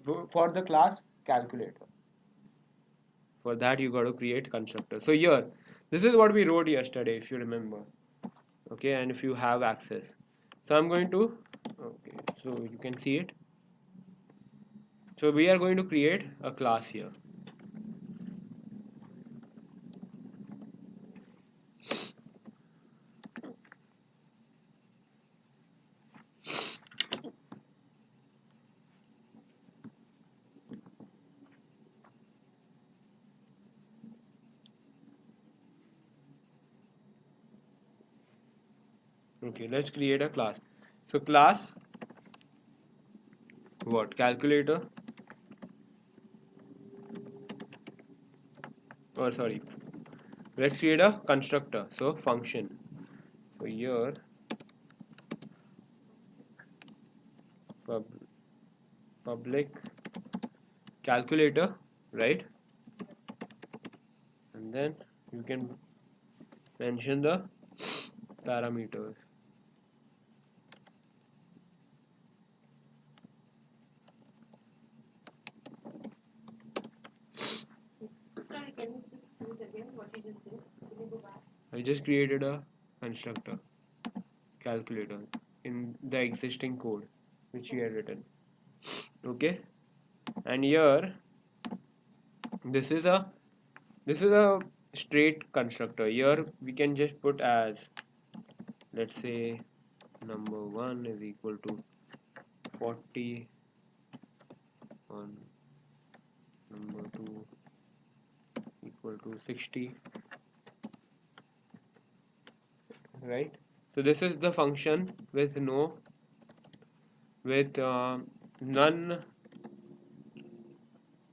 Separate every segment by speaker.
Speaker 1: For the class calculator. For that you got to create constructor. So here, this is what we wrote yesterday, if you remember. Okay, and if you have access. So I'm going to, okay, so you can see it. So we are going to create a class here. Okay, let's create a class. So class what? Calculator, or sorry, let's create a constructor. So function. So here pub, public calculator, right? And then you can mention the parameters.
Speaker 2: Sorry, can you just do it again? What you just did? Can you go back?
Speaker 1: I just created a constructor calculator in the existing code which we had written. Okay, and here this is a this is a straight constructor. Here we can just put as, let's say, number 1 is equal to 40 on number 2 equal to 60, right? So this is the function with with none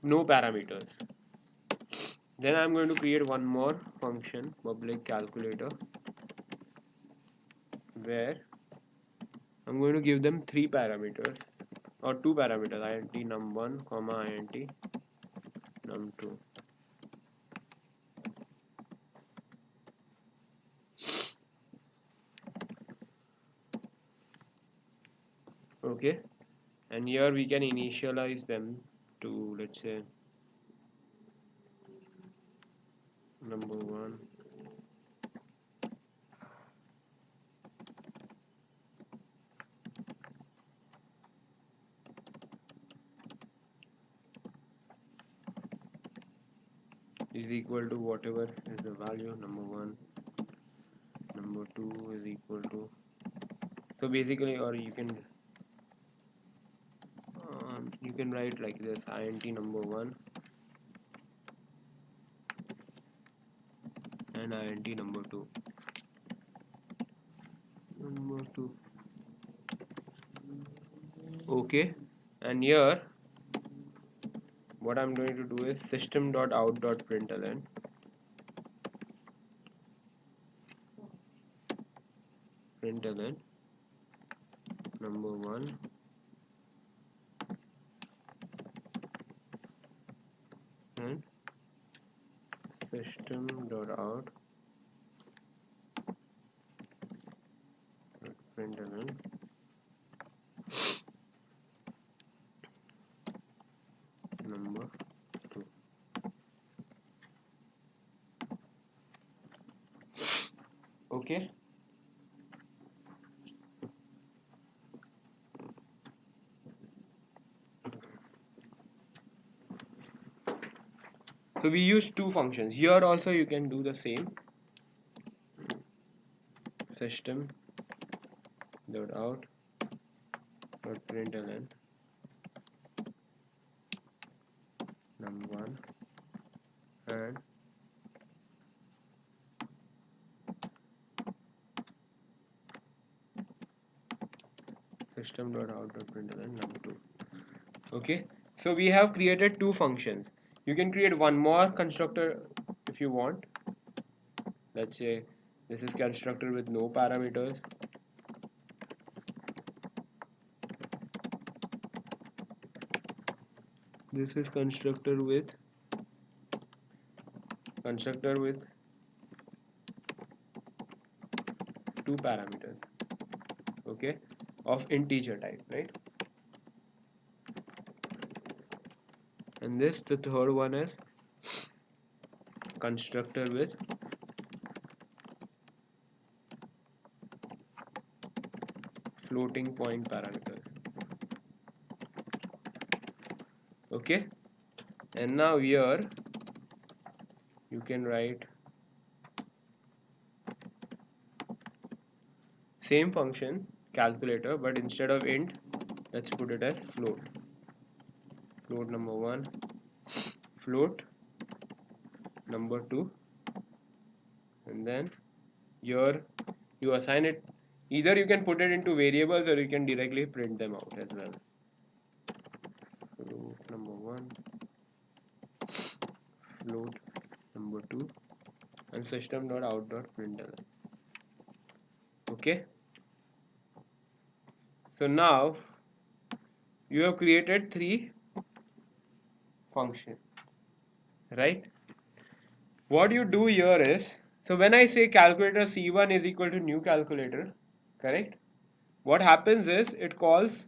Speaker 1: no parameters. Then I'm going to create one more function, public calculator, where I'm going to give them three parameters or two parameters, int num1 comma int num2. Okay, and here we can initialize them to, let's say, number 1 is equal to whatever is the value, number 1, number 2 is equal to, so basically, or you can write like this, int number 1 and int number 2. Number 2. Okay, and here what I'm going to do is system.out.println println number 1 and system.out.println number 2. Okay, so we use two functions. Here also you can do the same, system.out.println num1 and system.out.println num2. Okay, so we have created two functions. You can create one more constructor if you want. Let's say this is constructor with no parameters. This is constructor with two parameters, okay, of integer type, right? and this, the third one is constructor with floating point parameters. Okay, and now here you can write same function calculator, but instead of int, let's put it as float. Float number 1, float number 2, and then here you assign it. Either you can put it into variables or you can directly print them out as well. Float number 1, float number 2, and system.out.println. Okay, so now you have created 3 functions, right? What you do here is, so when I say calculator C1 is equal to new calculator, correct? What happens is it calls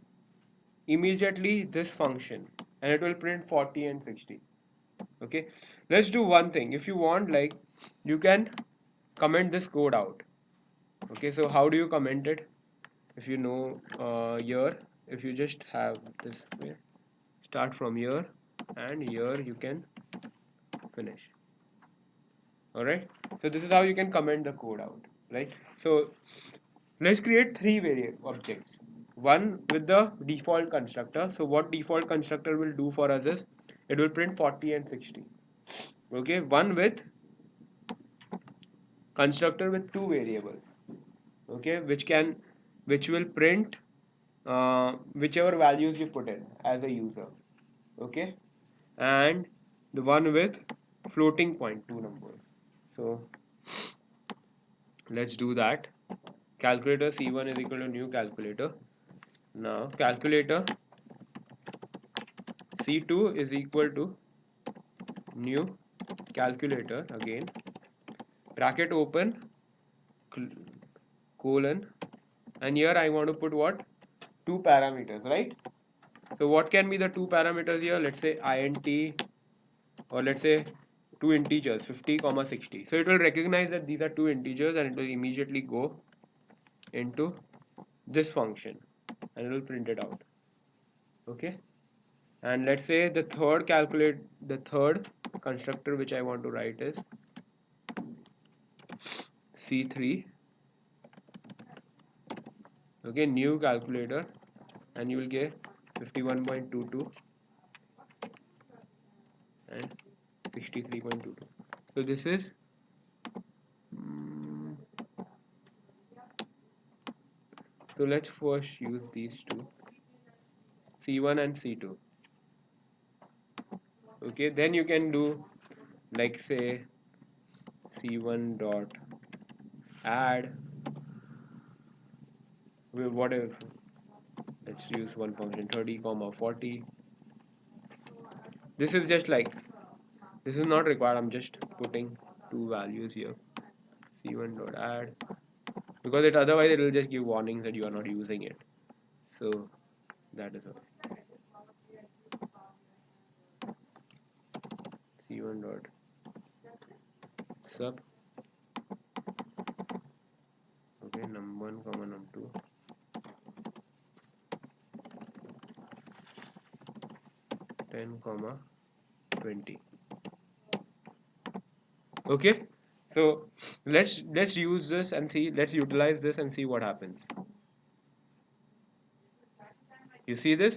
Speaker 1: immediately this function and it will print 40 and 60. Okay, let's do one thing. If you want, like, you can comment this code out. Okay, so how do you comment it? If you know here, if you just have this way, start from here and here you can finish. Alright, so this is how you can comment the code out, right? So let's create 3 variable objects. One with the default constructor. So what default constructor will do for us is it will print 40 and 60. Okay, one with constructor with 2 variables. Okay, which will print whichever values you put in as a user. Okay, and the one with floating point 2 numbers. So let's do that. Calculator C1 is equal to new calculator. Now calculator C2 is equal to new calculator, again bracket open colon, and here I want to put what, 2 parameters, right? So what can be the 2 parameters here? Let's say int, or let's say 2 integers 50 comma 60. So it will recognize that these are 2 integers and it will immediately go into this function and it will print it out. Okay, and let's say the third constructor which I want to write is C3. Okay, new calculator, and you will get 51.22 and 63.22. So this is so let's first use these two, C1 and C2. Okay, then you can do, like, say C1 dot add whatever. Let's use one function 30 comma 40. This is just like, this is not required, I'm just putting 2 values here. C1 dot add, because it otherwise it will just give warnings that you are not using it. So that is all. C1 dot sub, okay, num1 comma num2, 10 comma 20. Okay, so let's use this and see, let's utilize this and see what happens. You see this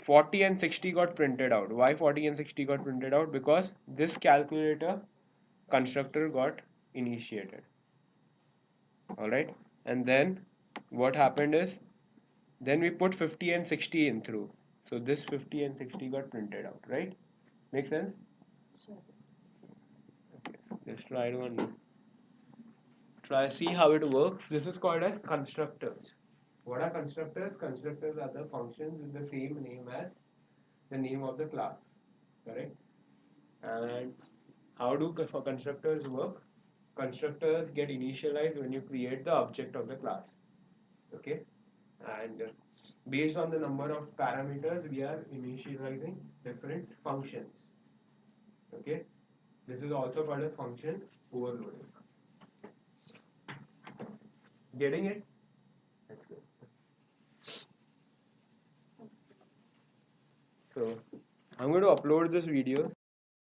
Speaker 1: 40 and 60 got printed out. Why 40 and 60 got printed out? Because this calculator constructor got initiated. Alright, and then what happened is, then we put 50 and 60 in through, so this 50 and 60 got printed out, right? Make sense? Okay, let's try one. Try see how it works. This is called as constructors. What are constructors? Constructors are the functions with the same name as the name of the class, correct? And how do constructors work? Constructors get initialized when you create the object of the class. Okay, and Based on the number of parameters, we are initializing different functions. Okay, this is also called a function overloading. Getting it? That's good. So I'm going to upload this video.